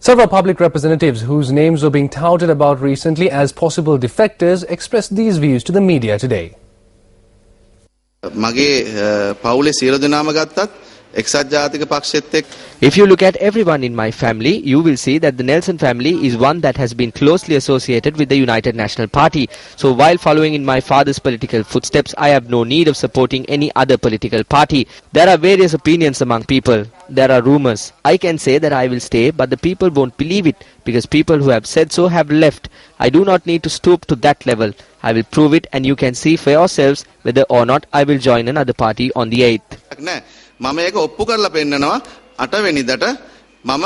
Several public representatives whose names were being touted about recently as possible defectors expressed these views to the media today. If you look at everyone in my family, you will see that the Nelson family is one that has been closely associated with the United National Party. So while following in my father's political footsteps, I have no need of supporting any other political party. There are various opinions among people. There are rumors. I can say that I will stay, but the people won't believe it because people who have said so have left. I do not need to stoop to that level. I will prove it and you can see for yourselves whether or not I will join another party on the 8th. මම ඒක ඔප්පු කරලා පෙන්නනවා 8 වෙනිදාට මම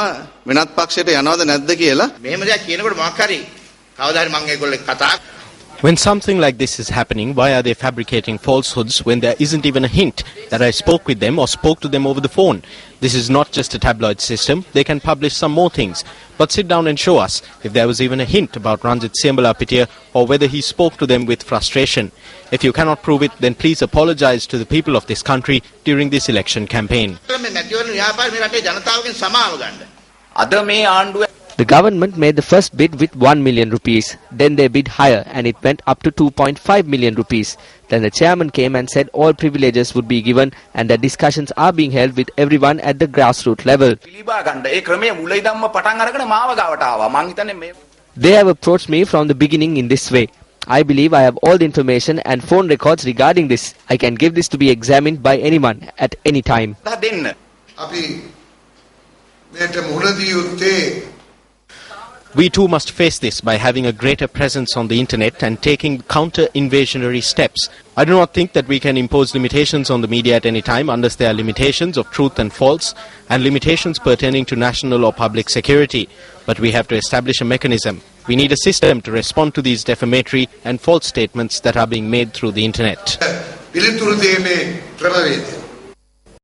වෙනත් පක්ෂයට යනවද නැද්ද කියලා මෙහෙම දෙයක් කියනකොට මොකක් හරි කවදා හරි මම ඒගොල්ලෝ කතා. When something like this is happening, why are they fabricating falsehoods when there isn't even a hint that I spoke with them or spoke to them over the phone? This is not just a tabloid system. They can publish some more things. But sit down and show us if there was even a hint about Ranjit Siambalapitiya or whether he spoke to them with frustration. If you cannot prove it, then please apologize to the people of this country during this election campaign. The government made the first bid with 1 million rupees. Then they bid higher and it went up to 2.5 million rupees. Then the chairman came and said all privileges would be given and that discussions are being held with everyone at the grassroots level. They have approached me from the beginning in this way. I believe I have all the information and phone records regarding this. I can give this to be examined by anyone at any time. We too must face this by having a greater presence on the internet and taking counter-invasionary steps. I do not think that we can impose limitations on the media at any time unless there are limitations of truth and false and limitations pertaining to national or public security. But we have to establish a mechanism. We need a system to respond to these defamatory and false statements that are being made through the internet.